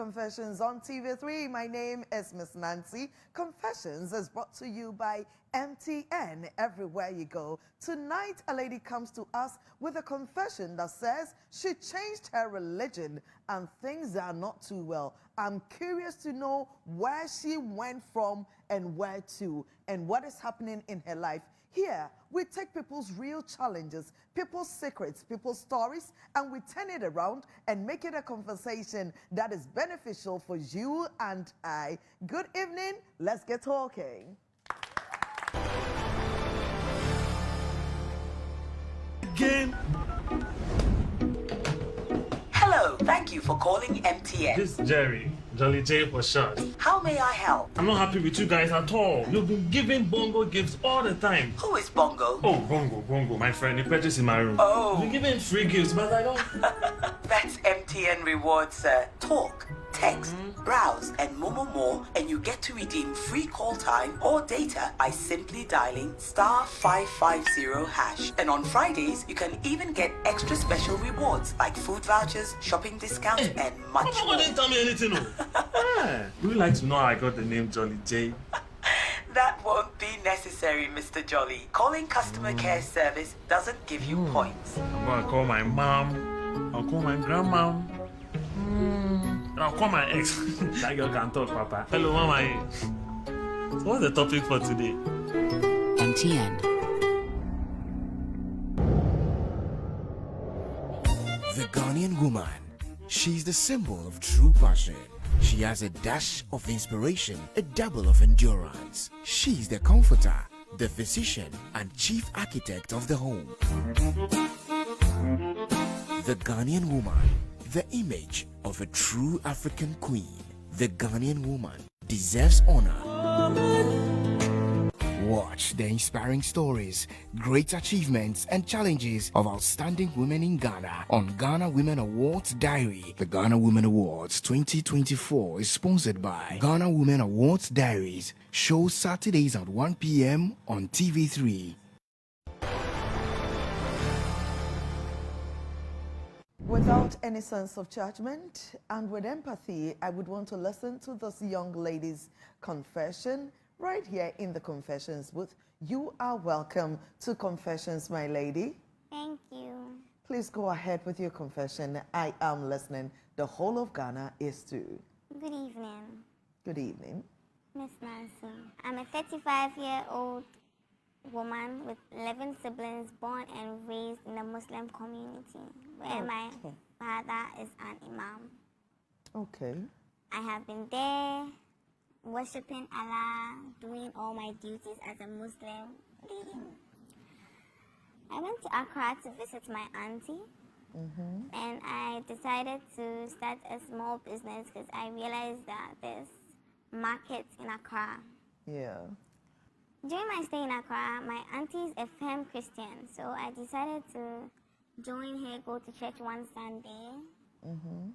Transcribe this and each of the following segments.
Confessions on TV3. My name is Miss Nancy. Confessions is brought to you by MTN everywhere you go. Tonight, a lady comes to us with a confession that says she changed her religion and things are not too well. I'm curious to know where she went from and where to and what is happening in her life. Here, we take people's real challenges, people's secrets, people's stories, and we turn it around and make it a conversation that is beneficial for you and I. Good evening. Let's get talking. Again. Hello, thank you for calling MTN. This is Jerry, Jolly J for short. How may I help? I'm not happy with you guys at all. You've been giving Bongo gifts all the time. Who is Bongo? Oh, Bongo, my friend. He purchased in my room. Oh. You've been giving free gifts, but I don't. That's MTN rewards, sir. Talk, text, browse, and more, and you get to redeem free call time or data by simply dialing *550#. And on Fridays, you can even get extra special rewards like food vouchers, shopping discounts, and much more. Didn't tell me anything. Would you like to know how I got the name Jolly J? That won't be necessary, Mr. Jolly. Calling customer care service doesn't give you points. I'm gonna call my mom. I'll call my grandma. And I'll call my ex. That girl can talk, Papa. Hello, Mama. So what's the topic for today? MTN. The Ghanaian woman. She's the symbol of true passion. She has a dash of inspiration, a double of endurance. She's the comforter, the physician, and chief architect of the home. The Ghanaian woman, the image of a true African queen. The Ghanaian woman deserves honor. Watch the inspiring stories, great achievements, and challenges of outstanding women in Ghana on Ghana Women Awards Diary. The Ghana Women Awards 2024 is sponsored by Ghana Women Awards Diaries. Shows Saturdays at 1 p.m. on TV3. Without any sense of judgment and with empathy, I would want to listen to this young lady's confession right here in the Confessions booth. You are welcome to Confessions, my lady. Thank you. Please go ahead with your confession. I am listening. The whole of Ghana is too. Good evening, Good evening. Miss Nancy. I'm a 35-year-old woman with 11 siblings born and raised in a Muslim community where my father is an imam. Okay. I have been there worshipping Allah, doing all my duties as a Muslim lady. I went to Accra to visit my auntie, and I decided to start a small business because I realized that there's markets in Accra. Yeah. During my stay in Accra, my auntie is a firm Christian, so I decided to join her, go to church one Sunday.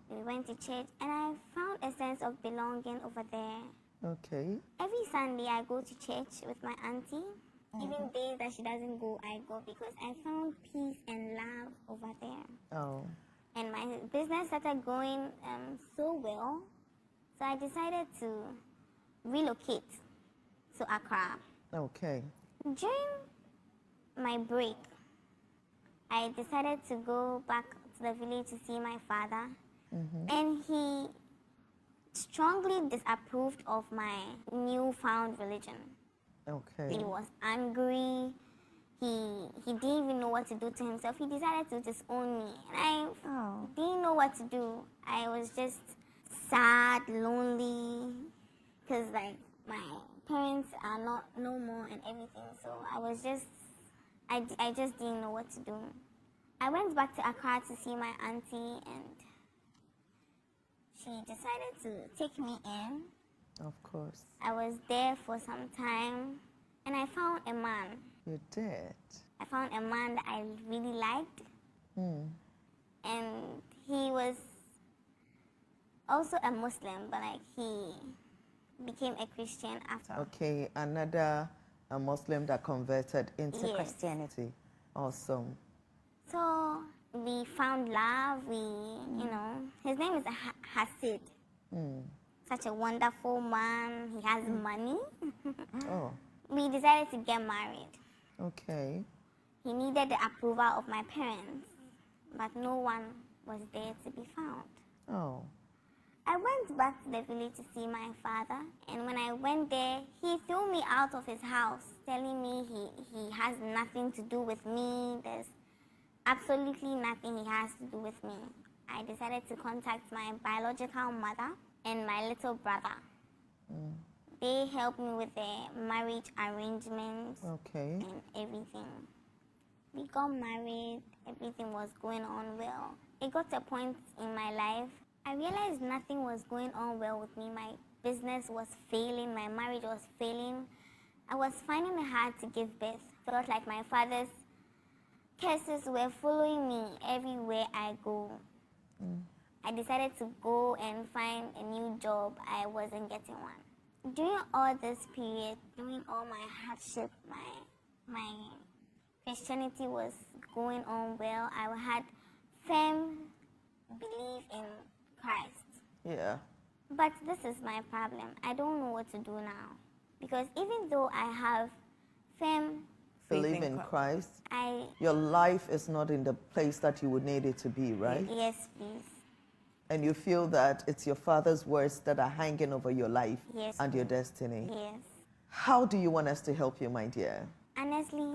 We went to church, and I found a sense of belonging over there. Okay. Every Sunday, I go to church with my auntie. Even days that she doesn't go, I go because I found peace and love over there. Oh. And my business started going so well, so I decided to relocate to Accra. Okay. During my break, I decided to go back to the village to see my father, and he strongly disapproved of my newfound religion. Okay. He was angry. He didn't even know what to do to himself. He decided to disown me, and I didn't know what to do. I was just sad, lonely, because like my parents are no more and everything. So I was just, I just didn't know what to do. I went back to Accra to see my auntie, and she decided to take me in. Of course. I was there for some time, and I found a man. You did. I found a man that I really liked, and he was also a Muslim, but like he became a Christian after. Okay, another Muslim that converted into Yes. Christianity. Awesome. So we found love. We, you know, his name is Hasid. Such a wonderful man. He has money. Oh, We decided to get married. okay. He needed the approval of my parents, but no one was there to be found. Oh, I went back to the village to see my father, and when I went there, he threw me out of his house, telling me he has nothing to do with me. There's absolutely nothing he has to do with me. I decided to contact my biological mother and my little brother. They helped me with the marriage arrangements okay. and everything. We got married, everything was going on well. It got to a point in my life, I realized nothing was going on well with me. My business was failing, my marriage was failing. I was finding it hard to give birth. Felt like my father's curses were following me everywhere I go. I decided to go and find a new job. I wasn't getting one. During all this period, during all my hardship, my Christianity was going on well. I had firm belief in Christ. Yeah. But this is my problem. I don't know what to do now. Because even though I have firm Believe in Christ. I Your life is not in the place that you would need it to be, right? yes, please. And you feel that it's your father's words that are hanging over your life Yes, and your destiny. Yes. How do you want us to help you, my dear? Honestly,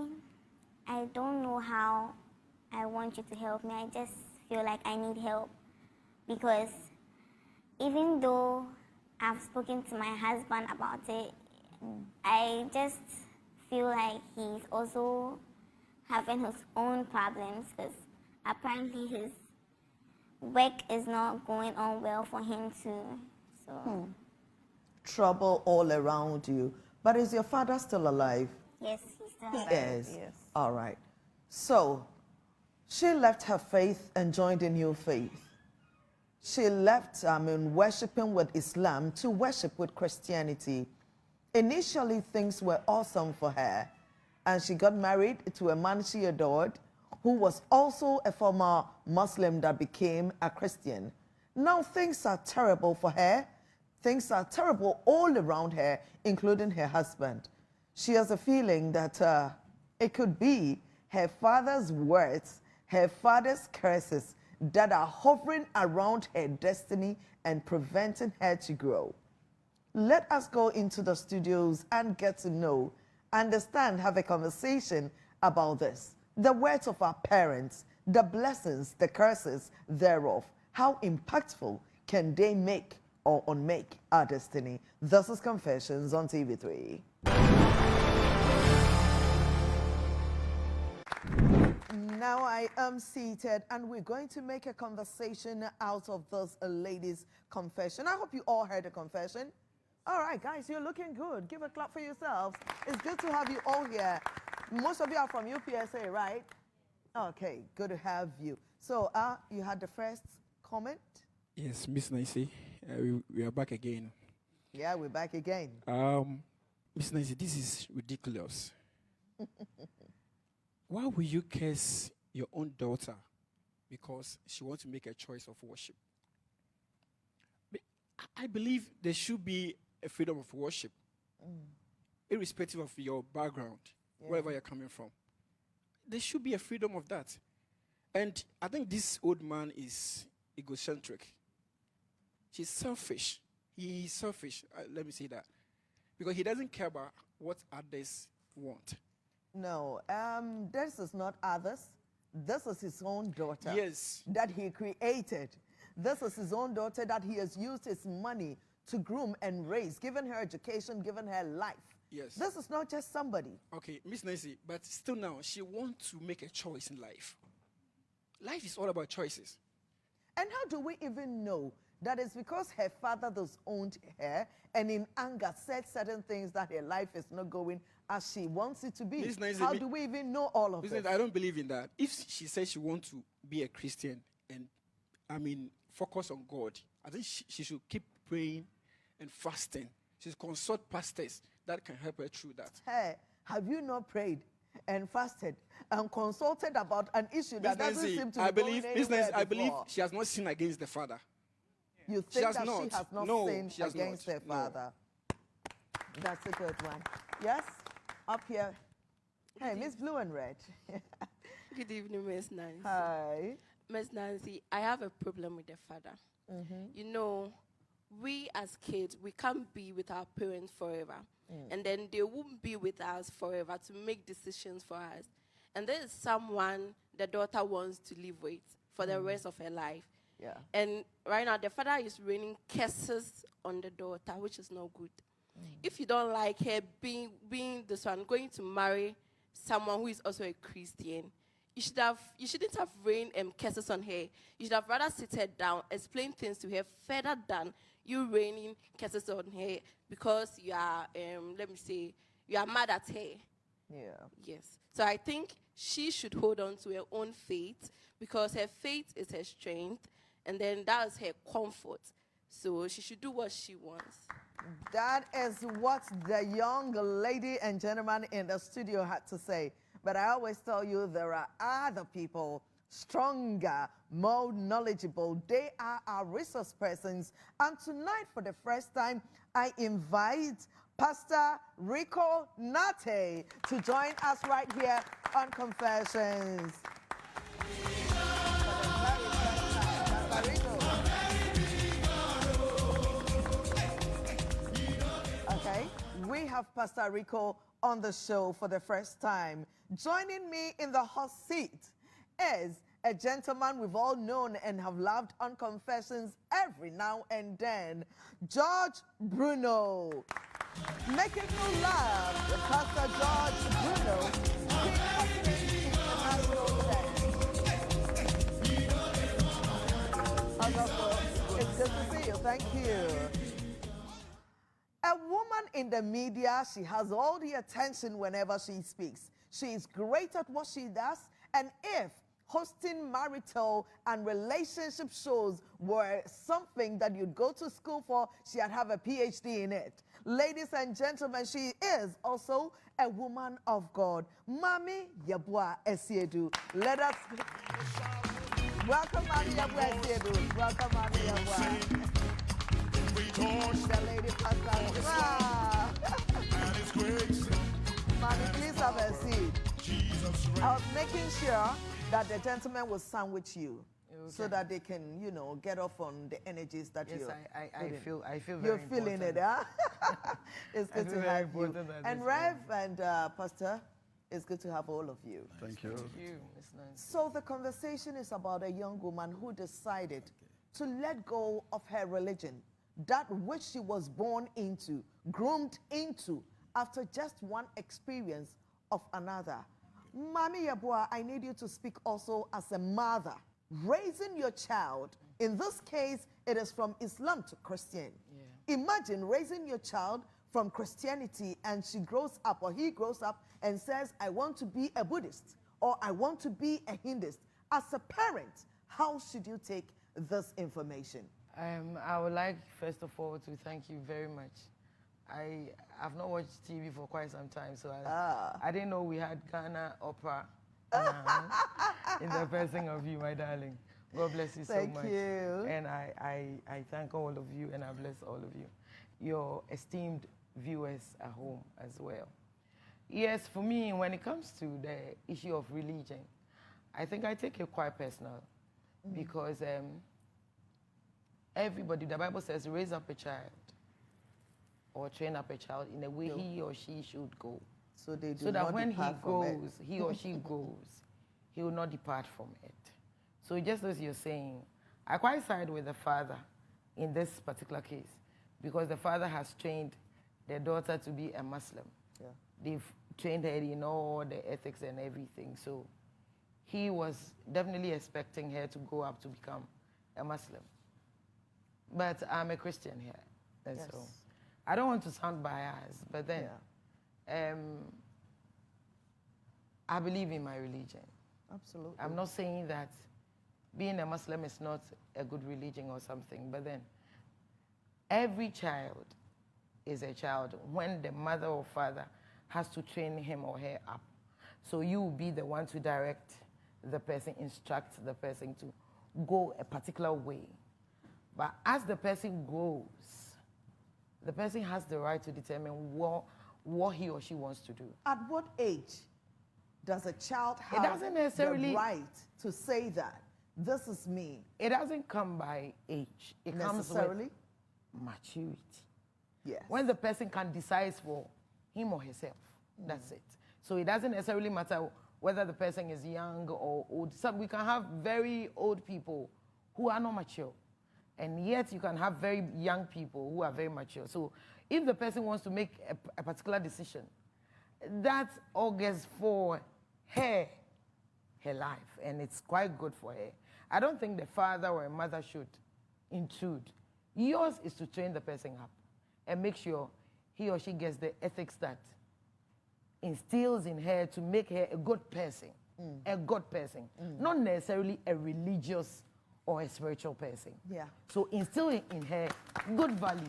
I don't know how I want you to help me. I just feel like I need help. Because even though I've spoken to my husband about it, I just feel like he's also having his own problems because apparently his work is not going on well for him too. So, Trouble all around you. But is your father still alive? yes, he's still He alive. is. All right. So, she left her faith and joined a new faith. She left, worshiping with Islam to worship with Christianity. Initially, things were awesome for her, and she got married to a man she adored, who was also a former Muslim that became a Christian. Now things are terrible for her. Things are terrible all around her, including her husband. She has a feeling that it could be her father's words, her father's curses that are hovering around her destiny and preventing her to grow. Let us go into the studios and get to know, understand, have a conversation about this. The words of our parents, the blessings, the curses thereof. How impactful can they make or unmake our destiny? This is Confessions on TV3. Now I am seated and we're going to make a conversation out of this lady's confession. I hope you all heard the confession. All right, guys, you're looking good. Give a clap for yourselves. It's good to have you all here. Most of you are from UPSA, right? Okay, good to have you. So, you had the first comment? Yes, Miss Nancy, we are back again. Yeah, we're back again. Miss Nancy, this is ridiculous. Why will you curse your own daughter because she wants to make a choice of worship? I believe there should be a freedom of worship, irrespective of your background, wherever you're coming from. There should be a freedom of that. And I think this old man is egocentric. She's selfish. He is selfish. Let me say that. Because he doesn't care about what others want. No, this is not others. This is his own daughter. Yes. That he created. This is his own daughter that he has used his money to groom and raise, given her education, given her life. Yes. This is not just somebody. Okay, Miss Nancy, but still now, she wants to make a choice in life. Life is all about choices. And how do we even know that it's because her father disowned her and in anger said certain things that her life is not going as she wants it to be? Miss Nancy, how do we even know all of Miss this? Nancy, I don't believe in that. If she says she wants to be a Christian and, focus on God, I think she should keep praying and fasting. She should consult pastors that can help her through that. Hey, have you not prayed and fasted and consulted about an issue that doesn't seem to be going anywhere I believe before? she has not sinned against the Father. You She think has that not. she has not No, sinned she has against not. her No. father? That's a good one. Yes? Up here. Hey, Miss Blue and Red. Good evening, Miss Nancy. Hi. Miss Nancy, I have a problem with the father. You know, we as kids, we can't be with our parents forever. And then they won't be with us forever to make decisions for us. And there is someone the daughter wants to live with for the rest of her life. Yeah. And right now, the father is raining curses on the daughter, which is not good. If you don't like her being this one, going to marry someone who is also a Christian, you shouldn't have rained curses on her. You should have rather sit her down, explain things to her further than you raining curses on her because you are, let me say, you are mad at her. Yeah. Yes. So I think she should hold on to her own faith because her faith is her strength, and then that is her comfort. So she should do what she wants. That is what the young lady and gentleman in the studio had to say. But I always tell you there are other people stronger, more knowledgeable. They are our resource persons. And tonight, for the first time, I invite Pastor Rico Nate to join us right here on Confessions. Pastor Rico. Okay, we have Pastor Rico on the show for the first time. Joining me in the hot seat is a gentleman we've all known and have loved on Confessions every now and then, George Bruno. Making you love, Pastor George Bruno, King of Kings International Band. It's good to see you. Thank you. A woman in the media, she has all the attention whenever she speaks. She is great at what she does, and if hosting marital and relationship shows were something that you'd go to school for, she'd have a PhD in it. Ladies and gentlemen, she is also a woman of God. Mami Yabua Esiedu. Let us welcome Mami Yabua Esiedu. Welcome Mami Yabua. The lady pastor. Mommy, please have a seat. I was making sure that the gentleman will sandwich you, so that they can, you know, get off on the energies that yes, you're. I feel very You're feeling important. it, huh? It's good to have you. And Rev moment. and Pastor, it's good to have all of you. Thank you. Thank you, Miss Nancy. So the conversation is about a young woman who decided to let go of her religion, that which she was born into, groomed into, after just one experience of another. Mami Yabua, I need you to speak also as a mother. Raising your child, in this case, it is from Islam to Christian. Yeah. Imagine raising your child from Christianity and she grows up or he grows up and says, I want to be a Buddhist or I want to be a Hindus. As a parent, how should you take this information? I would like, first of all, to thank you very much. I've not watched TV for quite some time, so I didn't know we had Ghana opera in the person of you, my darling. God bless you so much. Thank you. And I thank all of you, and I bless all of you. Your esteemed viewers at home as well. Yes, for me, when it comes to the issue of religion, I think I take it quite personal because everybody, the Bible says, raise up a child or train up a child in the way he or she should go. So they do So that not when he depart from it. goes, he or she goes, he will not depart from it. So just as you're saying, I quite side with the father in this particular case because the father has trained the daughter to be a Muslim. Yeah. They've trained her in all the ethics and everything. So he was definitely expecting her to go up to become a Muslim. But I'm a Christian here. And Yes. so I don't want to sound biased, but then I believe in my religion. Absolutely. I'm not saying that being a Muslim is not a good religion or something, but then every child is a child when the mother or father has to train him or her up. So you will be the one to direct the person, instruct the person to go a particular way. But as the person grows, the person has the right to determine what he or she wants to do. At what age does a child have doesn't necessarily the right to say that this is me? It doesn't come by age. It comes with maturity. Yes. When the person can decide for him or herself, that's it. So it doesn't necessarily matter whether the person is young or old. We can have very old people who are not mature. And yet you can have very young people who are very mature. So if the person wants to make a particular decision, that augurs for her life, and it's quite good for her. I don't think the father or a mother should intrude. Yours is to train the person up and make sure he or she gets the ethics that instills in her to make her a good person, not necessarily a religious or a spiritual person. Yeah. So instill in her good values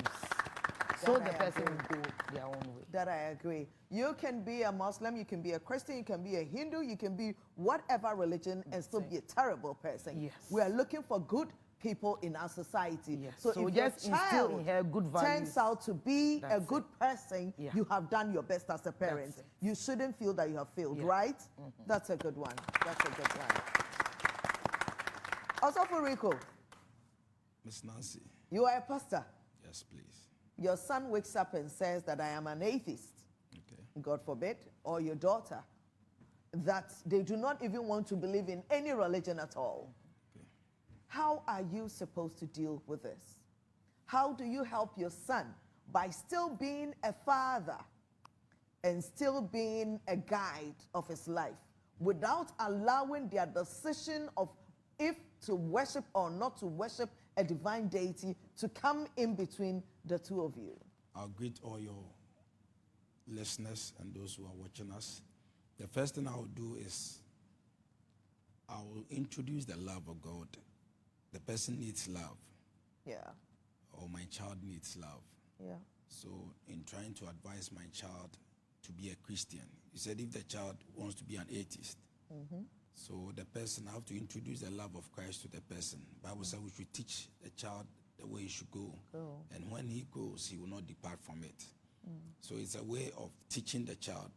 so the person will go their own way. That I agree. You can be a Muslim, you can be a Christian, you can be a Hindu, you can be whatever religion and still be a terrible person. Yes. We are looking for good people in our society. Yes. So So if just your instill child in her good values. turns out to be a That's good person, Yeah. you have done your best as a parent. That's it. You shouldn't feel that you have failed, Yeah. right? That's a good one. That's a good one. Also for Rico, Miss Nancy. you are a pastor. Yes, please. Your son wakes up and says that I am an atheist, Okay. God forbid, or your daughter, that they do not even want to believe in any religion at all. Okay. How are you supposed to deal with this? How do you help your son by still being a father and still being a guide of his life without allowing their decision of if to worship or not to worship a divine deity to come in between the two of you? I'll greet all your listeners and those who are watching us. The first thing I will do is I will introduce the love of God. The person needs love, Yeah, or my child needs love. yeah. So in trying to advise my child to be a Christian, you said if the child wants to be an atheist, so the person, I have to introduce the love of Christ to the person. Bible says we should teach the child the way he should go. And when he goes, he will not depart from it. So it's a way of teaching the child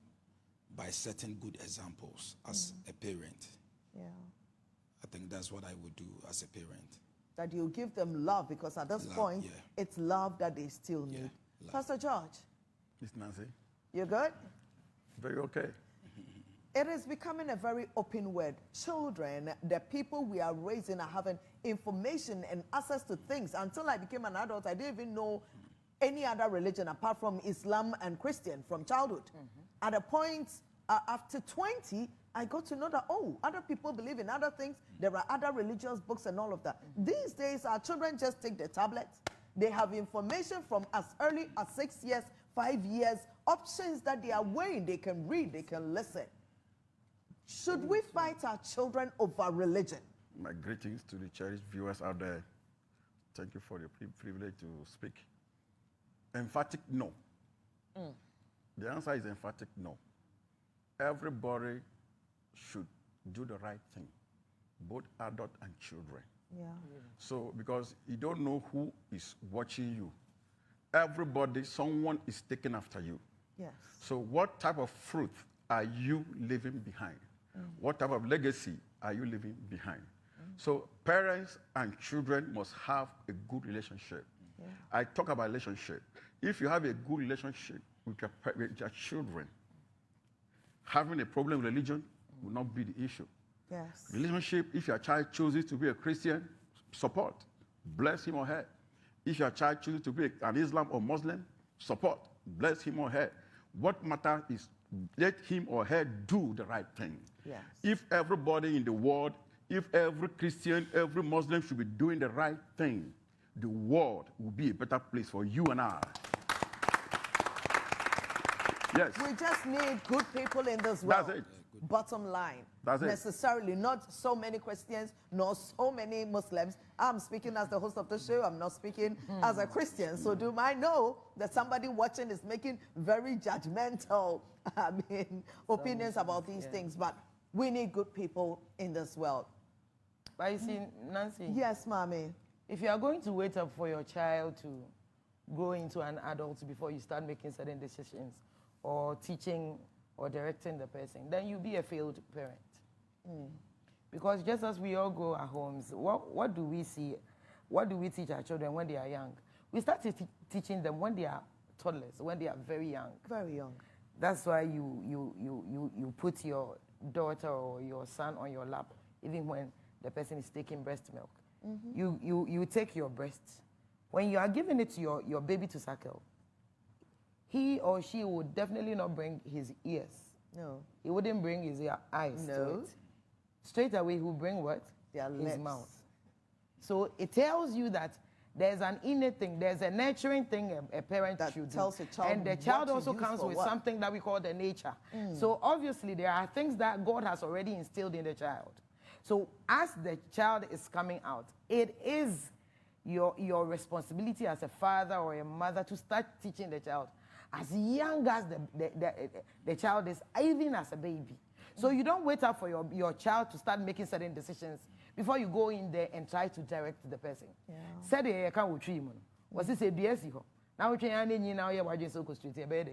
by setting good examples as a parent. Yeah. I think that's what I would do as a parent. That you give them love, because at this Love, point, yeah. it's love that they still need. love. Pastor George, Miss Nancy, you good? very okay. It is becoming a very open word. Children, the people we are raising, are having information and access to things. Until I became an adult, I didn't even know any other religion apart from Islam and Christian from childhood. At a point, after 20, I got to know that, oh, other people believe in other things. There are other religious books and all of that. These days, our children just take the tablets. They have information from as early as 6 years, 5 years, options that they are weighing. They can read, they can listen. Should we fight our children over religion? My greetings to the cherished viewers out there. Thank you for the privilege to speak. Emphatic no. The answer is emphatic no. Everybody should do the right thing, both adult and children. Yeah. So, because you don't know who is watching you. Everybody, someone is taking after you. Yes. So what type of fruit are you leaving behind? What type of legacy are you leaving behind? So parents and children must have a good relationship. Yeah. I talk about relationship. If you have a good relationship with your children, having a problem with religion will not be the issue. Yes. Relationship, if your child chooses to be a Christian, support. Bless him or her. If your child chooses to be an Islam or Muslim, support. Bless him or her. What matters is let him or her do the right thing. Yes. If everybody in the world, if every Christian, every Muslim should be doing the right thing, the world will be a better place for you and I. Yes. We just need good people in this world. That's it. Bottom line. That's it. Necessarily, not so many Christians, nor so many Muslims. I'm speaking as the host of the show. I'm not speaking as a Christian. So do I know that somebody watching is making very judgmental opinions about these things? But we need good people in this world. But you see, Nancy, Yes, mommy. If you are going to wait up for your child to grow into an adult before you start making certain decisions or teaching or directing the person, then you'll be a failed parent. Because just as we all grow our homes, what do we see? What do we teach our children when they are young? We start teaching them when they are toddlers, when they are very young. Very young. That's why you put your daughter or your son on your lap, even when the person is taking breast milk. You take your breast. When you are giving it to your baby to suckle, he or she would definitely not bring his ears. No. He wouldn't bring his eyes to No. it. Straight away, he will bring what? Their His lips. mouth. So it tells you that there's an innate thing, there's a nurturing thing a parent That should tells do. a child And the what child to also use comes for with what. something that we call the nature. So obviously there are things that God has already instilled in the child. So as the child is coming out, it is your responsibility as a father or a mother to start teaching the child as young as the child is, even as a baby. So you don't wait up for your child to start making certain decisions before you go in there and try to direct the person. Said you can't watch him. Was this a BSc? Now we now you're watching so straight a bed.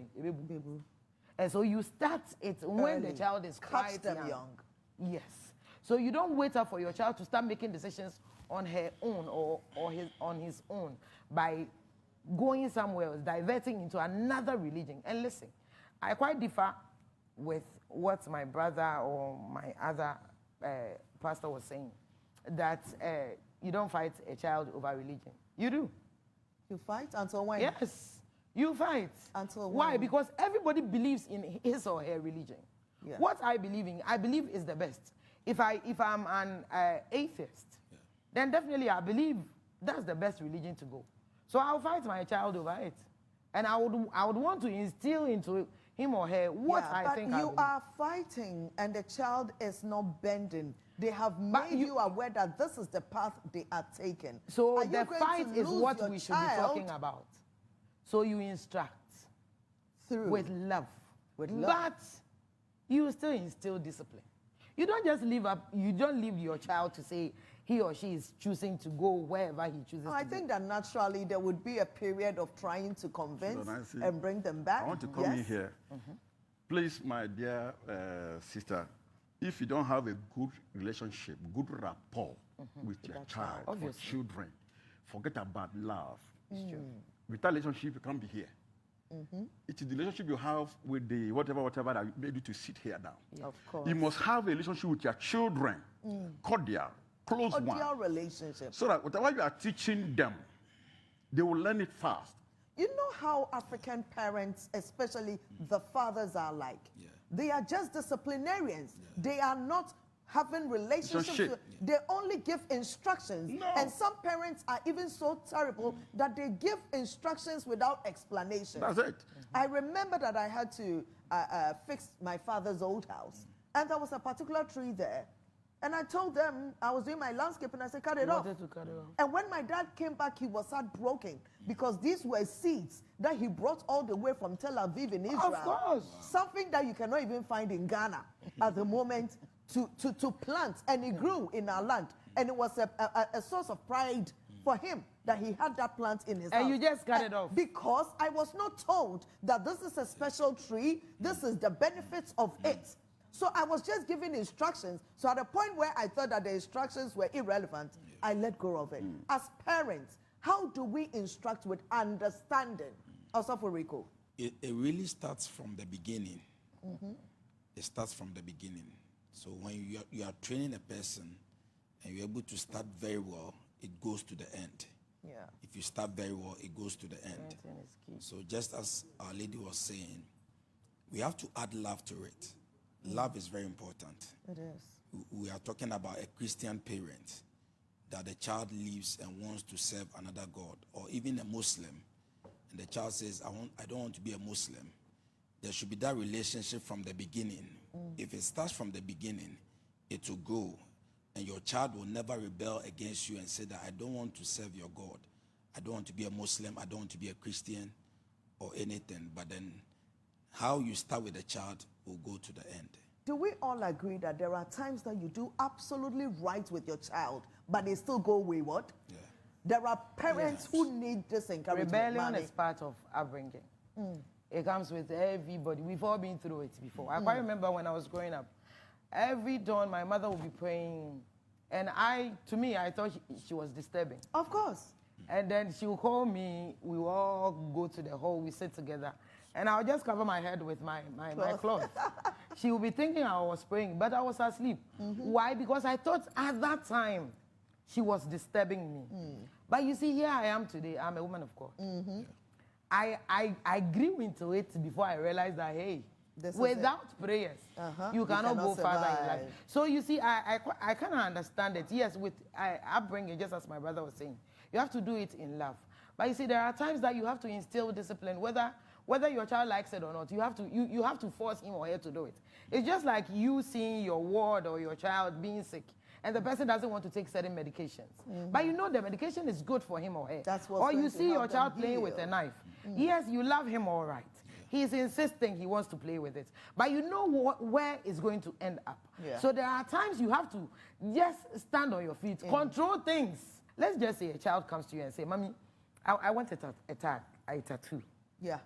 And so you start it when the Early. child is Catch quite them young. Yes. So you don't wait up for your child to start making decisions on her own or on his own by going somewhere else, diverting into another religion. And listen, I quite differ with what my brother or my other pastor was saying, that you don't fight a child over religion. You do. You fight until when? Yes, you fight. Until Why? when? Because everybody believes in his or her religion. Yeah. What I believe in, I believe is the best. If I'm an atheist, then definitely I believe that's the best religion to go. So I'll fight my child over it, and I would want to instill into him or her what I think. But you I believe. are fighting, and the child is not bending. They have made you aware that this is the path they are taking. So Are you the going fight to is lose what your we should be child talking about. So you instruct through with love. With love. But you still instill discipline. You don't just leave your child to say he or she is choosing to go wherever he chooses I to think that naturally there would be a period of trying to convince Nancy, and bring them back. I want to come in here. Please, my dear sister, if you don't have a good relationship, good rapport with your child or children, forget about love. Without relationship, you can't be here. It is the relationship you have with the whatever that made you to sit here now. Of course. You must have a relationship with your children, cordial, close one. Cordial relationship. So that whatever you are teaching them, they will learn it fast. You know how African parents, especially the fathers, are like? Yeah. They are just disciplinarians. They are not having relationships. Relationship. They only give instructions. No. And some parents are even so terrible that they give instructions without explanation. That's it. I remember that I had to fix my father's old house. And there was a particular tree there. And I told them, I was doing my landscape, and I said, cut it off. wanted to cut it off. And when my dad came back, he was heartbroken because these were seeds that he brought all the way from Tel Aviv in Israel. Of course. Something that you cannot even find in Ghana at the moment to plant. And it grew in our land. And it was a source of pride for him that he had that plant in his house. And you just cut it off. Because I was not told that this is a special tree, this is the benefits of it. So I was just giving instructions. So at a point where I thought that the instructions were irrelevant, I let go of it. As parents, how do we instruct with understanding? Also for Rico. It really starts from the beginning. It starts from the beginning. So when you are training a person and you're able to start very well, it goes to the end. Yeah. If you start very well, it goes to the end. So just as Our Lady was saying, we have to add love to it. Love is very important. It is. We are talking about a Christian parent, that the child lives and wants to serve another God, or even a Muslim, and the child says, I don't want to be a Muslim. There should be that relationship from the beginning. If it starts from the beginning, it will grow, and your child will never rebel against you and say that I don't want to serve your God. I don't want to be a Muslim. I don't want to be a Christian or anything. But then how you start with the child will go to the end. Do we all agree that there are times that you do absolutely right with your child, but they still go wayward? Yeah. There are parents who need this encouragement. Rebellion is part of upbringing. It comes with everybody. We've all been through it before. I quite remember when I was growing up, every dawn my mother would be praying, and to me, I thought she was disturbing. Of course. And then she would call me, we would all go to the hall, we sit together, and I would just cover my head with my cloth. She would be thinking I was praying, but I was asleep. Why? Because I thought at that time she was disturbing me. But you see, here I am today, I'm a woman of God. I grew into it before I realized that, hey, without prayers, you cannot go further in life. So you see, I kind of understand it. Yes, with upbringing, just as my brother was saying, you have to do it in love. But you see, there are times that you have to instill discipline, whether your child likes it or not. You have to force him or her to do it. It's just like you seeing your ward or your child being sick, and the person doesn't want to take certain medications. But you know the medication is good for him or her. Or you see your child playing with a knife. Yes, you love him all right. He's insisting he wants to play with it. But you know where it's going to end up. So there are times you have to just stand on your feet, control things. Let's just say a child comes to you and say, Mommy, I want a tattoo. Yeah.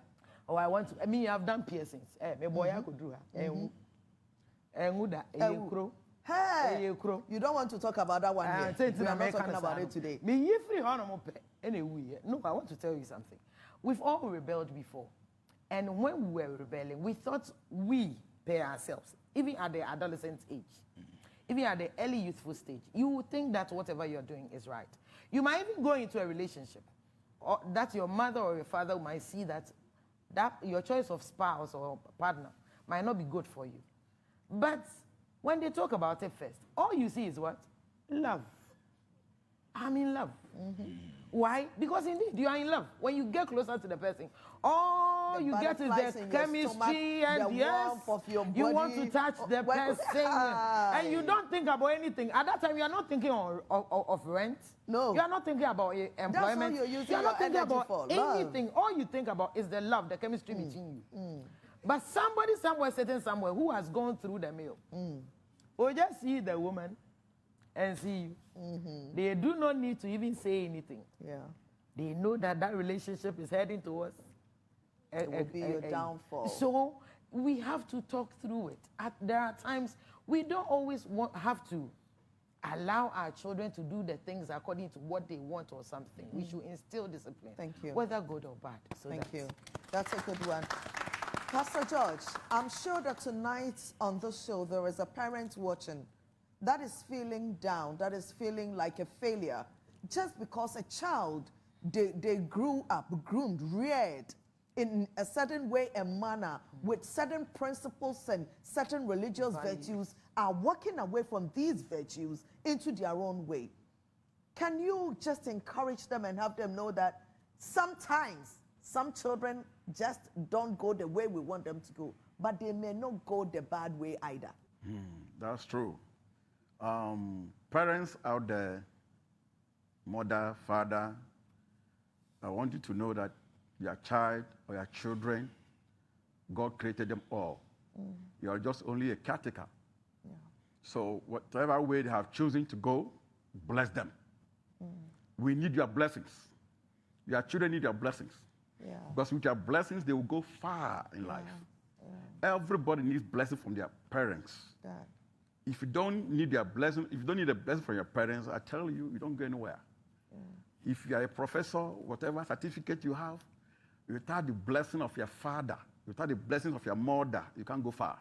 Or I've done piercings. My boy, I could do that. Hey, you don't want to talk about that one here. We are not talking about it today. No, I want to tell you something. We've all rebelled before. And when we were rebelling, we thought we pay ourselves, even at the adolescent age, even at the early youthful stage. You would think that whatever you're doing is right. You might even go into a relationship, or that your mother or your father might see that your choice of spouse or partner might not be good for you. But when they talk about it first, all you see is what? Love. I'm in love. Why? Because indeed, you are in love. When you get closer to the person, all you get is the chemistry and yes, you want to touch the person. And you don't think about anything. At that time, you are not thinking of rent. No. You are not thinking about employment. You are not thinking about anything. All you think about is the love, the chemistry between you. But somebody somewhere, sitting somewhere, who has gone through the meal, will just see the woman and see you. They do not need to even say anything. They know that that relationship is heading towards it will be your downfall. So we have to talk through it. There are times we don't always have to allow our children to do the things according to what they want or something. We should instill discipline. Thank you. Whether good or bad. So Thank you. That's a good one. Pastor George, I'm sure that tonight on the show there is a parent watching that is feeling down, that is feeling like a failure, just because a child, they grew up, groomed, reared in a certain way and manner, with certain principles and certain religious virtues, are walking away from these virtues into their own way. Can you just encourage them and have them know that sometimes some children just don't go the way we want them to go, but they may not go the bad way either? That's true. Parents out there, mother, father, I want you to know that your child or your children, God created them all. You are just only a caretaker. So whatever way they have chosen to go, bless them. We need your blessings. Your children need your blessings. Because with your blessings, they will go far in life. Everybody needs blessing from their parents. If you don't need their blessing, if you don't need a blessing from your parents, I tell you, you don't go anywhere. If you are a professor, whatever certificate you have, without the blessing of your father, without the blessings of your mother, you can't go far.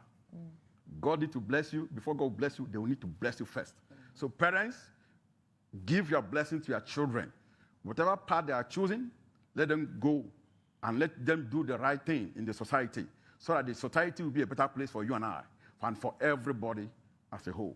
God needs to bless you. Before God bless you, they will need to bless you first. So parents, give your blessing to your children. Whatever path they are choosing, let them go and let them do the right thing in the society, so that the society will be a better place for you and I, and for everybody as a whole.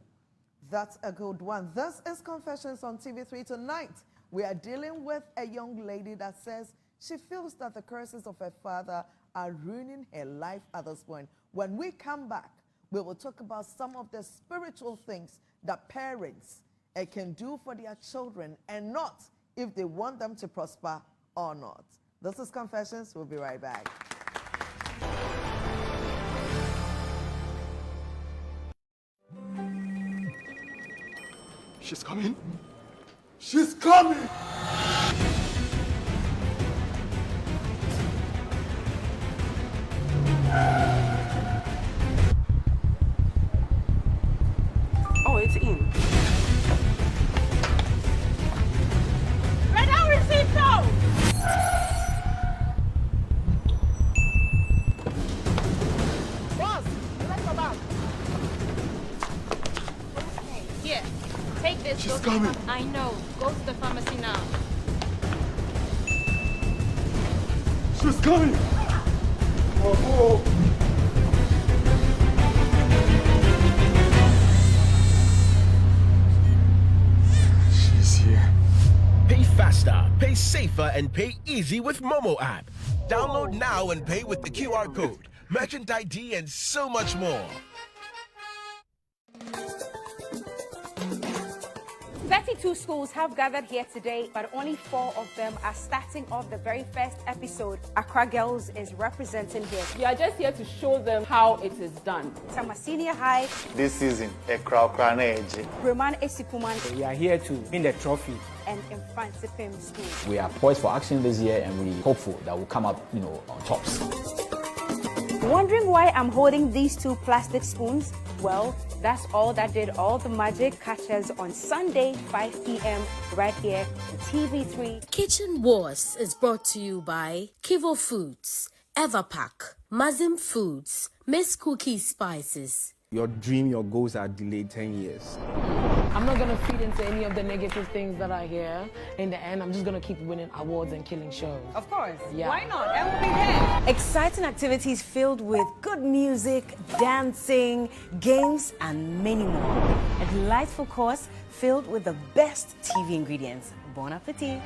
That's a good one. This is Confessions on TV3 tonight. We are dealing with a young lady that says she feels that the curses of her father are ruining her life at this point. When we come back, we will talk about some of the spiritual things that parents can do for their children, and not if they want them to prosper or not. This is Confessions. We'll be right back. She's coming. She's coming. She's coming. I know. Go to the pharmacy now. She's coming. Oh. She's here. Pay faster, pay safer, and pay easy with Momo app. Download now and pay with the QR code, merchant ID, and so much more. 32 schools have gathered here today, but only 4 of them are starting off the very first episode. Accra Girls is representing here. We are just here to show them how it is done. Tama Senior High. This season, a crowd edge. Roman Esikuman. We are here to win the trophy. And Infantipim School. We are poised for action this year, and we're hopeful that we'll come up, on tops. Wondering why I'm holding these 2 plastic spoons? Well, that's all that did all the magic. Catch us on Sunday, 5 p.m. right here on TV3. Kitchen Wars is brought to you by Kivo Foods, Everpack, Mazim Foods, Miss Cookie Spices. Your dream, your goals are delayed 10 years. I'm not going to feed into any of the negative things that I hear. In the end, I'm just going to keep winning awards and killing shows. Of course. Yeah. Why not? And we'll be there. Exciting activities filled with good music, dancing, games, and many more. A delightful course filled with the best TV ingredients. Bon appetit.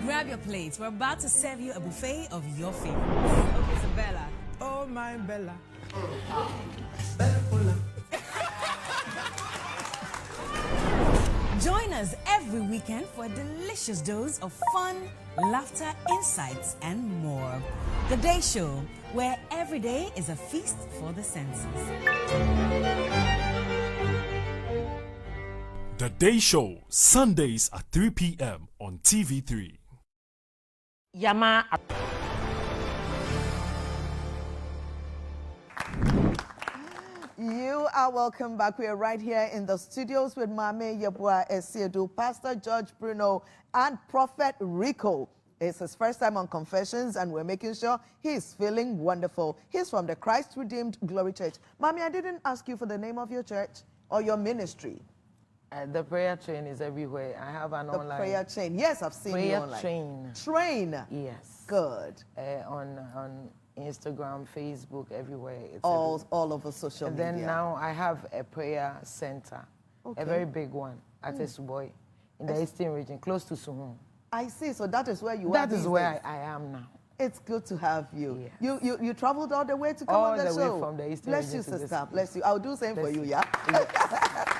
Grab your plates. We're about to serve you a buffet of your favorites. Okay, so Bella. Oh, my Bella. Join us every weekend for a delicious dose of fun, laughter, insights, and more. The Day Show, where every day is a feast for the senses. The Day Show, Sundays at 3 p.m. on TV3. Yama. You are welcome back. We are right here in the studios with Mame Yabua Esiedu, Pastor George Bruno, and Prophet Rico. It's his first time on Confessions, and we're making sure he's feeling wonderful. He's from the Christ Redeemed Glory Church. Mame, I didn't ask you for the name of your church or your ministry. The prayer train is everywhere. I have an online. The prayer chain. Yes, I've seen you online. Train. Yes. Good. On Instagram, Facebook, everywhere. It's all over social media. And then now I have a prayer center, a very big one at Esuboy in the Eastern region, close to Suhun. I see. So that is where you are. That is where I am now. It's good to have you. Yes. You traveled all the way to come on the show. All the way from the Eastern region. Bless you, sister. Bless you. I'll do the same for you, yeah?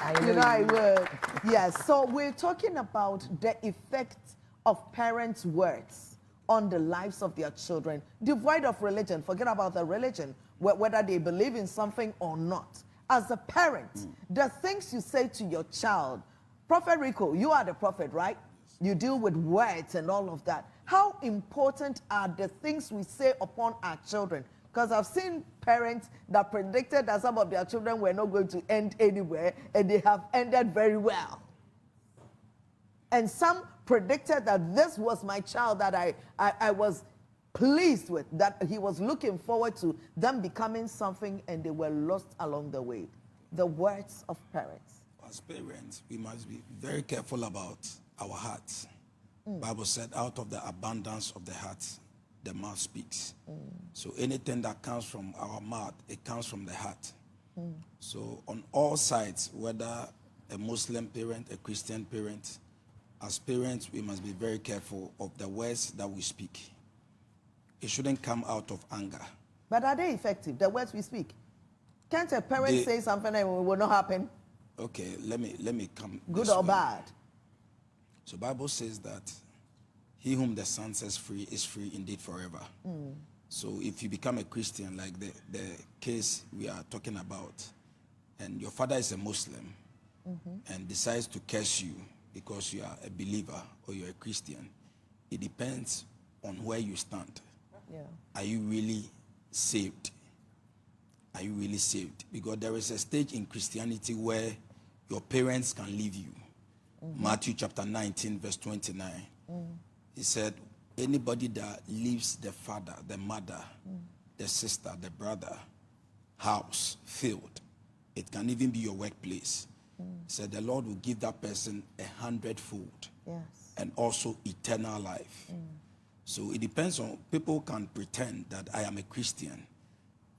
I will. Yes. So we're talking about the effect of parents' words on the lives of their children, devoid of religion. Forget about the religion, whether they believe in something or not. As a parent, the things you say to your child, Prophet Rico, you are the prophet, right? You deal with words and all of that. How important are the things we say upon our children? Because I've seen parents that predicted that some of their children were not going to end anywhere, and they have ended very well. And some predicted that this was my child that I was pleased with, that he was looking forward to them becoming something, and they were lost along the way. The words of parents. As parents, we must be very careful about our hearts. Bible said, out of the abundance of the heart, the mouth speaks. So anything that comes from our mouth, it comes from the heart. So on all sides, whether a Muslim parent, a Christian parent, as parents, we must be very careful of the words that we speak. It shouldn't come out of anger. But are they effective, the words we speak? Can't a parent say something and it will not happen? Okay, let me come. Good or bad? So Bible says that he whom the Son sets free is free indeed forever. So if you become a Christian, like the case we are talking about, and your father is a Muslim and decides to curse you because you are a believer or you're a Christian, it depends on where you stand. Yeah. Are you really saved? Are you really saved? Because there is a stage in Christianity where your parents can leave you. Matthew chapter 19, verse 29. He said, anybody that leaves the father, the mother, the sister, the brother, house, field, It can even be your workplace. Said the Lord will give that person 100-fold. Yes. And also eternal life. So it depends on, people can pretend that I am a Christian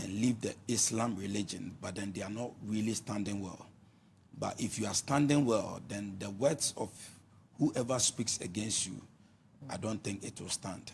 and live the Islam religion, but then they are not really standing well. But if you are standing well, then the words of whoever speaks against you, I don't think it will stand.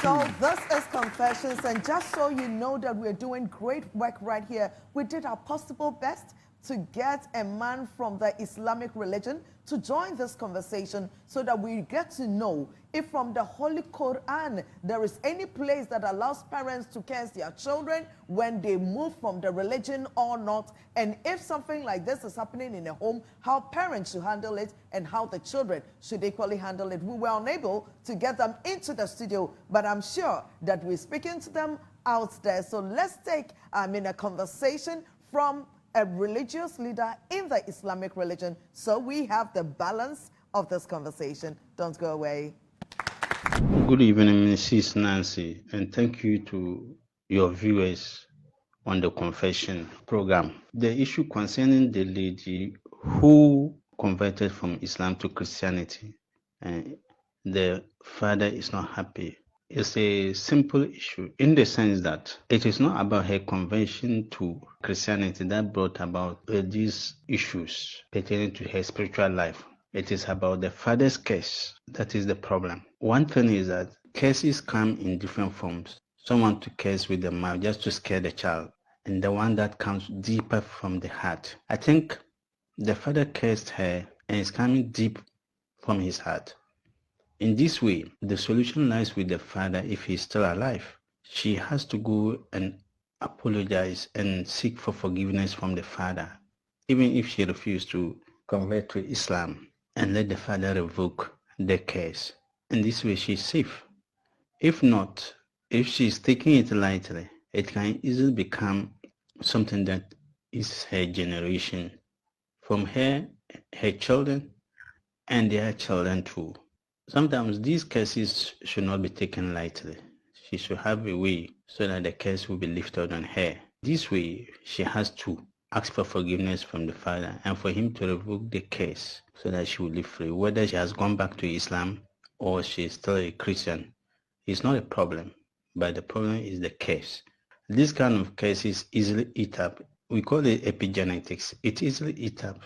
So this is Confessions, and just so you know that we're doing great work right here, we did our possible best to get a man from the Islamic religion to join this conversation so that we get to know if from the Holy Quran there is any place that allows parents to curse their children when they move from the religion or not, and if something like this is happening in a home, how parents should handle it and how the children should equally handle it. We were unable to get them into the studio, but I'm sure that we're speaking to them out there. So let's take a conversation from a religious leader in the Islamic religion, so we have the balance of this conversation. Don't go away. Good evening, Mrs. Nancy, and thank you to your viewers on the Confession program. The issue concerning the lady who converted from Islam to Christianity and the father is not happy. It's a simple issue in the sense that it is not about her conversion to Christianity that brought about these issues pertaining to her spiritual life. It is about the father's curse. That is the problem. One thing is that curses come in different forms. Someone to curse with the mouth just to scare the child, and the one that comes deeper from the heart. I think the father cursed her and it's coming deep from his heart. In this way, the solution lies with the father if he's still alive. She has to go and apologize and seek for forgiveness from the father, even if she refused to convert to Islam, and let the father revoke the curse. In this way, she's safe. If not, if she's taking it lightly, it can easily become something that is her generation, from her children, and their children too. Sometimes these cases should not be taken lightly. She should have a way so that the curse will be lifted on her. This way, she has to ask for forgiveness from the father and for him to revoke the curse so that she will live free. Whether she has gone back to Islam or she is still a Christian, it's not a problem, but the problem is the curse. This kind of cases easily eat up. We call it epigenetics. It easily eat up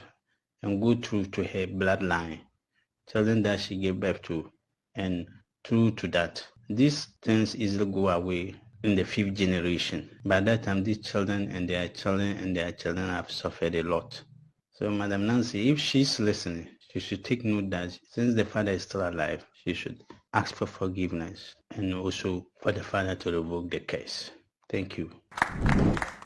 and go through to her bloodline, children that she gave birth to, and through to that. These things easily go away in the 5th generation. By that time, these children and their children and their children have suffered a lot. So, Madam Nancy, if she's listening, she should take note that since the father is still alive, she should ask for forgiveness and also for the father to revoke the case. Thank you.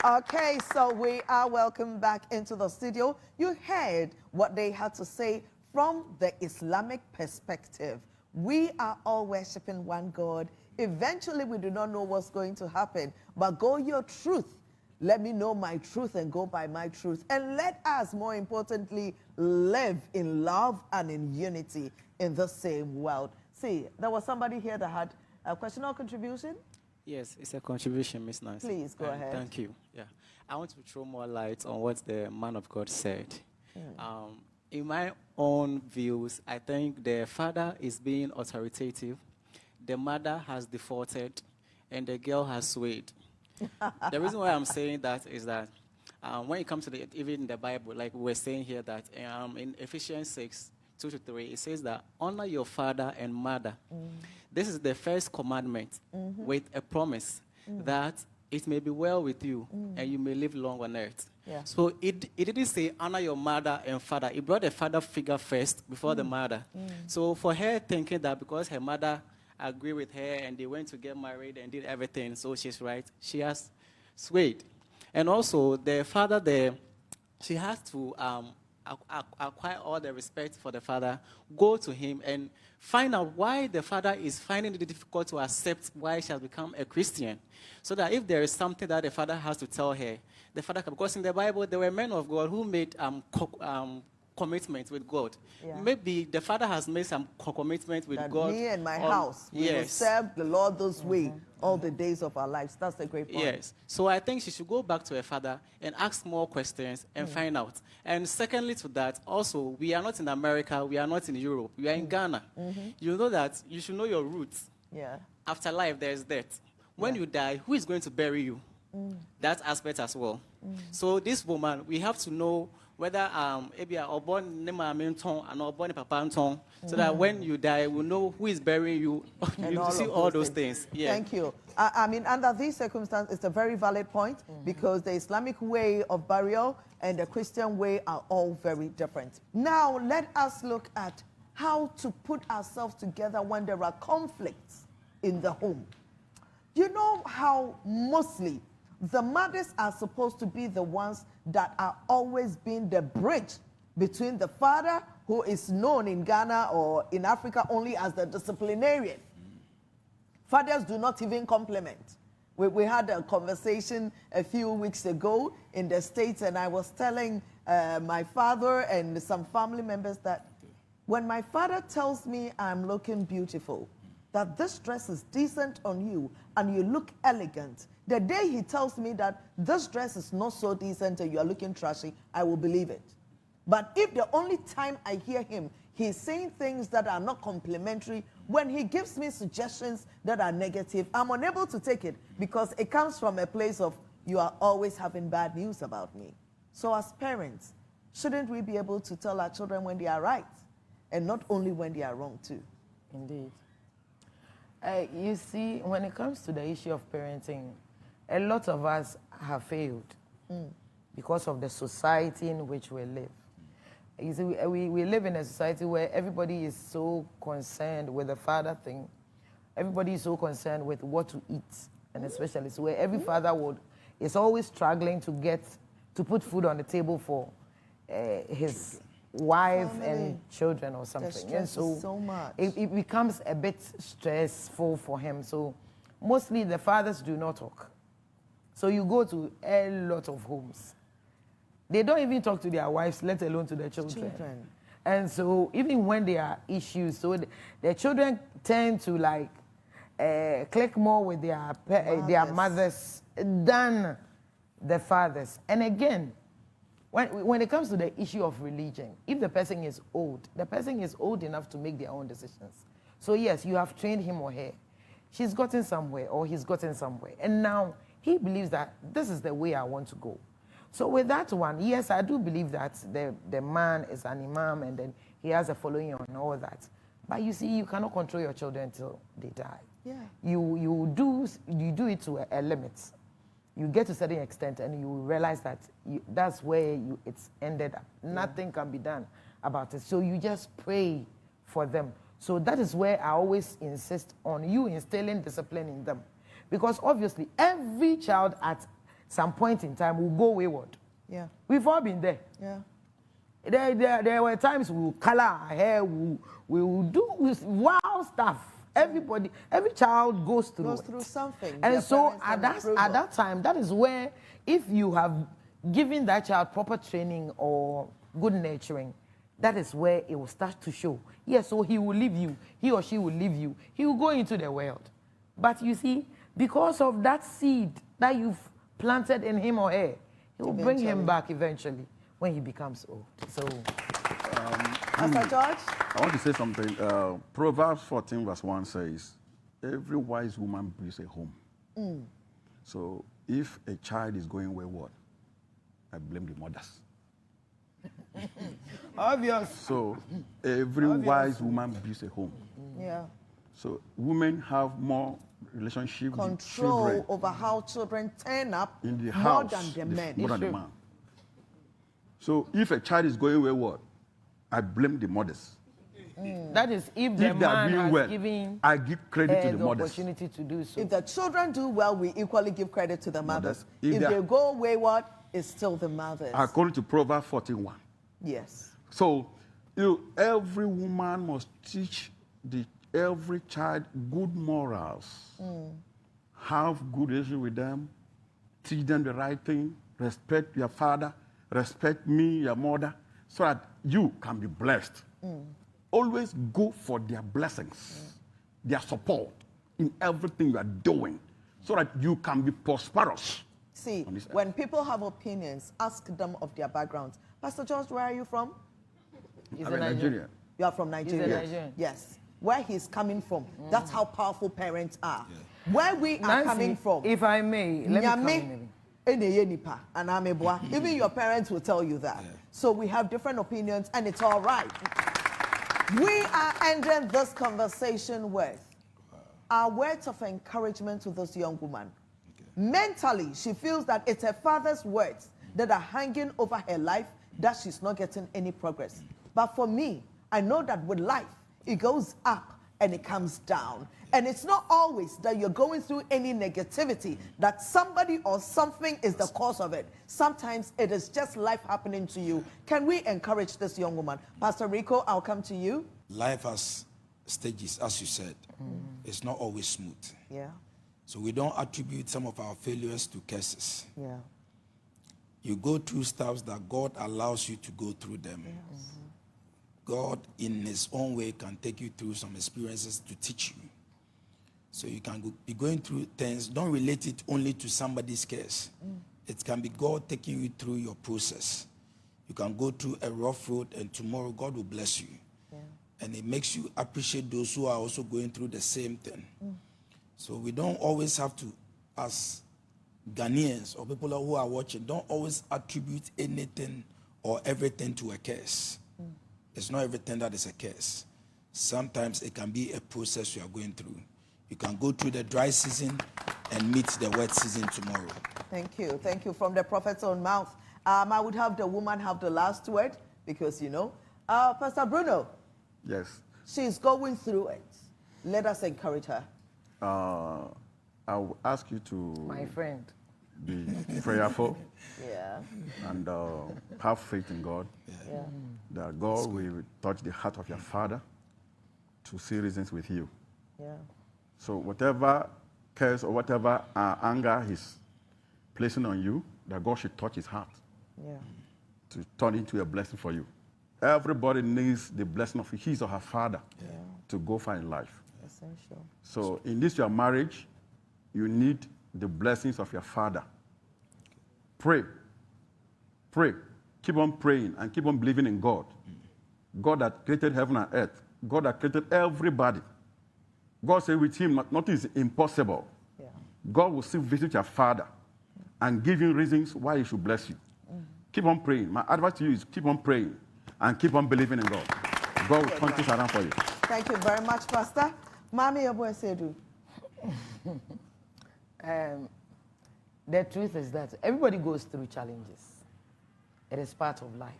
Okay, so we are welcome back into the studio. You heard what they had to say from the Islamic perspective. We are all worshiping one God. Eventually, we do not know what's going to happen, but go your truth. Let me know my truth and go by my truth. And let us, more importantly, live in love and in unity in the same world. See, there was somebody here that had a question or contribution? Yes, it's a contribution, Miss Nancy. Please, go ahead. Thank you. Yeah, I want to throw more light on what the man of God said. In my own views, I think the father is being authoritative, the mother has defaulted, and the girl has swayed. The reason why I'm saying that is that when it comes to even in the Bible, like we're saying here that in Ephesians 6, 2-3, it says that honor your father and mother. This is the first commandment with a promise that it may be well with you and you may live long on earth. Yeah. So it didn't say honor your mother and father. It brought the father figure first before the mother. So for her thinking that because her mother agreed with her and they went to get married and did everything, so she's right, she has swayed. And also the father there, she has to acquire all the respect for the father, go to him and find out why the father is finding it difficult to accept why she has become a Christian. So that if there is something that the father has to tell her, the father can, because in the Bible, there were men of God who made commitment with God. Yeah. Maybe the father has made some commitment with That God. me and my on- house, we will yes. serve the Lord this way all the days of our lives. That's a great point. Yes. So I think she should go back to her father and ask more questions and find out. And secondly to that, also, we are not in America, we are not in Europe, we are in Ghana. You know that you should know your roots. Yeah. After life, there is death. When you die, who is going to bury you? That aspect as well. So this woman, we have to know whether maybe or born name and or born papa so that when you die, we know who is burying you. You see all those things. Yeah. Thank you. I mean, under these circumstances, it's a very valid point because the Islamic way of burial and the Christian way are all very different. Now, let us look at how to put ourselves together when there are conflicts in the home. You know how mostly the mothers are supposed to be the ones that are always being the bridge between the father, who is known in Ghana or in Africa only as the disciplinarian. Fathers do not even compliment. We had a conversation a few weeks ago in the States, and I was telling my father and some family members that when my father tells me I'm looking beautiful, that this dress is decent on you and you look elegant, the day he tells me that this dress is not so decent and you are looking trashy, I will believe it. But if the only time I hear him, he's saying things that are not complimentary, when he gives me suggestions that are negative, I'm unable to take it because it comes from a place of, you are always having bad news about me. So as parents, shouldn't we be able to tell our children when they are right and not only when they are wrong too? Indeed. You see, when it comes to the issue of parenting, a lot of us have failed because of the society in which we live. You see, we live in a society where everybody is so concerned with the father thing. Everybody is so concerned with what to eat, and especially so where every father is always struggling to put food on the table for his wife and children or something. And so much. It becomes a bit stressful for him. So mostly the fathers do not talk. So you go to a lot of homes. They don't even talk to their wives, let alone to their children. And so even when there are issues, so the children tend to like click more with their mothers than the fathers. And again, when it comes to the issue of religion, if the person is old enough to make their own decisions. So yes, you have trained him or her. She's gotten somewhere or he's gotten somewhere. And now he believes that this is the way I want to go. So with that one, yes, I do believe that the man is an imam and then he has a following and all that. But you see, you cannot control your children until they die. Yeah. You do it to a limit. You get to a certain extent and you realize that that's where it's ended up. Nothing can be done about it. So you just pray for them. So that is where I always insist on you instilling discipline in them. Because obviously every child at some point in time will go wayward. Yeah. We've all been there. Yeah. There were times we will color our hair, we will do wild stuff. Every child goes through something. And so at that time, that is where, if you have given that child proper training or good nurturing, that is where it will start to show. Yes, so he will leave you, he or she will leave you, he will go into the world. But you see, because of that seed that you've planted in him or her, he will bring him back eventually when he becomes old. So, Pastor George? I want to say something. Proverbs 14 verse 1 says, every wise woman builds a home. So if a child is going wayward, I blame the mothers. Obvious. So every wise woman builds a home. Yeah. So women have more relationship with children. Control over how children turn up in the more house, than the men. more than the man. So if a child is going wayward, I blame the mothers. That is if the man has given I give credit to the mothers. Opportunity to do so. If the children do well, we equally give credit to the mothers. If If they go wayward, it's still the mothers. According to Proverbs 14:1. Yes. So every woman must teach every child good morals. Have good relationship with them. Teach them the right thing. Respect your father. Respect me, your mother. so that you can be blessed. Always go for their blessings, their support in everything you are doing, so that you can be prosperous. See, when people have opinions, ask them of their backgrounds. Pastor George, where are you from? I'm a Nigerian. You are from Nigeria? He's a Nigerian. Yes. Where he's coming from, that's how powerful parents are. Where we are coming from. If I may, let me come in. Even your parents will tell you that. So we have different opinions, and it's all right. We are ending this conversation with our words of encouragement to this young woman. Mentally, she feels that it's her father's words that are hanging over her life, that she's not getting any progress. But for me, I know that with life, it goes up and it comes down. And it's not always that you're going through any negativity, that somebody or something is the cause of it. Sometimes it is just life happening to you. Can we encourage this young woman? Pastor Rico, I'll come to you. Life has stages, as you said. It's not always smooth. Yeah. So we don't attribute some of our failures to curses. Yeah. You go through stuff that God allows you to go through them. Yes. God, in his own way, can take you through some experiences to teach you. So you can be going through things. Don't relate it only to somebody's curse. It can be God taking you through your process. You can go through a rough road, and tomorrow God will bless you. Yeah. And it makes you appreciate those who are also going through the same thing. So we don't always have to, as Ghanaians or people who are watching, don't always attribute anything or everything to a curse. It's not everything that is a curse. Sometimes it can be a process you are going through. You can go through the dry season and meet the wet season tomorrow. Thank you. Thank you. From the prophet's own mouth. I would have the woman have the last word because, you know, Pastor Bruno. Yes. She's going through it. Let us encourage her. I will ask you to... My friend. Be prayerful. Yeah. And have faith in God. Yeah. That God will touch the heart of your father to see reasons with you. Yeah. So whatever curse or whatever anger he's placing on you, that God should touch his heart. Yeah. To turn into a blessing for you. Everybody needs the blessing of his or her father to go far in life. Essential. So in this your marriage, you need the blessings of your father. Pray. Pray. Keep on praying and keep on believing in God. God that created heaven and earth. God that created everybody. God said with him, nothing is impossible. Yeah. God will still visit your father and give you reasons why he should bless you. Keep on praying. My advice to you is keep on praying and keep on believing in God. God will turn things around for you. Thank you very much, Pastor. Mami Oboesedu. The truth is that everybody goes through challenges. It is part of life.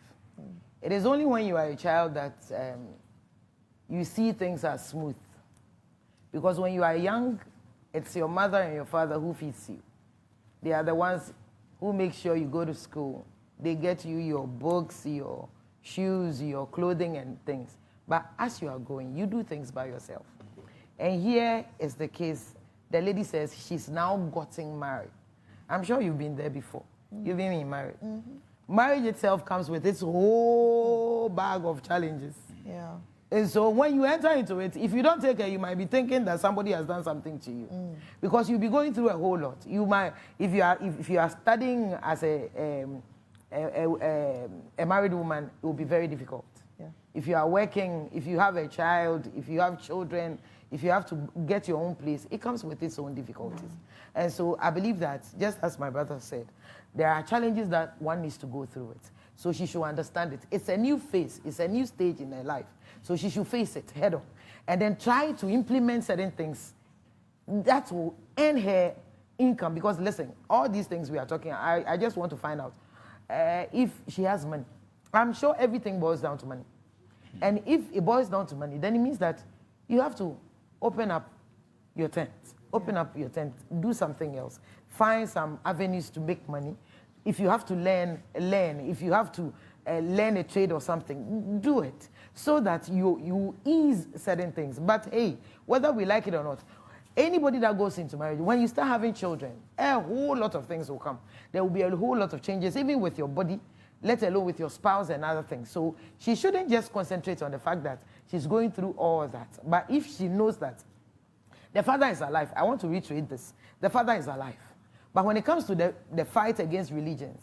It is only when you are a child that you see things as smooth. Because when you are young, it's your mother and your father who feeds you. They are the ones who make sure you go to school. They get you your books, your shoes, your clothing and things. But as you are going, you do things by yourself. And here is the case. The lady says she's now gotten married. I'm sure you've been there before. You've been married. Marriage itself comes with its whole bag of challenges. Yeah. And so when you enter into it, if you don't take care, you might be thinking that somebody has done something to you. Because you'll be going through a whole lot. You might, if you are studying as a married woman, it will be very difficult. Yeah. If you are working, if you have a child, if you have children, if you have to get your own place, it comes with its own difficulties. And so I believe that, just as my brother said, there are challenges that one needs to go through it. So she should understand it. It's a new phase. It's a new stage in her life. So she should face it head on. And then try to implement certain things that will earn her income. Because listen, all these things we are talking, I just want to find out if she has money. I'm sure everything boils down to money. And if it boils down to money, then it means that you have to open up your tent. Open up your tent. Do something else. Find some avenues to make money. If you have to learn. If you have to learn a trade or something, do it. So that you ease certain things. But hey, whether we like it or not, anybody that goes into marriage, when you start having children, a whole lot of things will come. There will be a whole lot of changes, even with your body. let alone with your spouse and other things. So she shouldn't just concentrate on the fact that she's going through all that. But if she knows that the father is alive, I want to reiterate this, the father is alive. But when it comes to the fight against religions,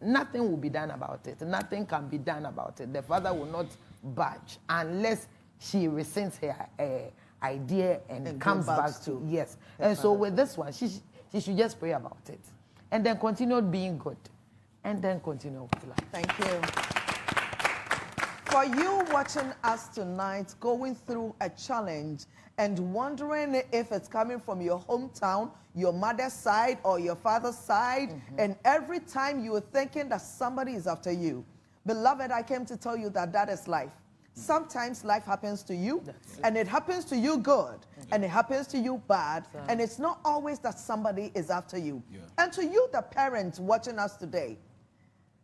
nothing will be done about it. Nothing can be done about it. The father will not budge unless she rescinds her idea and comes back to, yes. And so with this one, she should just pray about it. And then continue being good. And then continue with life. Thank you. For you watching us tonight, going through a challenge and wondering if it's coming from your hometown, your mother's side, or your father's side, and every time you are thinking that somebody is after you, beloved, I came to tell you that that is life. Sometimes life happens to you, and it happens to you good, and it happens to you bad, and it's not always that somebody is after you. And to you, the parents watching us today,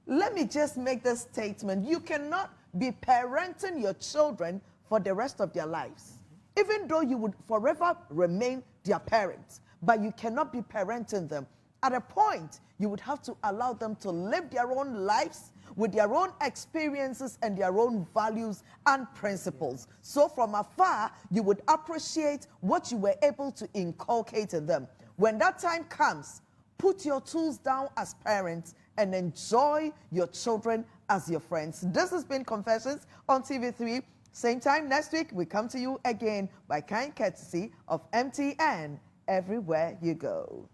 let me just make this statement. You cannot be parenting your children for the rest of their lives, even though you would forever remain their parents, but you cannot be parenting them. At a point, you would have to allow them to live their own lives with their own experiences and their own values and principles. So from afar, you would appreciate what you were able to inculcate in them. When that time comes, put your tools down as parents and enjoy your children as your friends. This has been Confessions on TV3. Same time next week, we come to you again by kind courtesy of MTN, everywhere you go.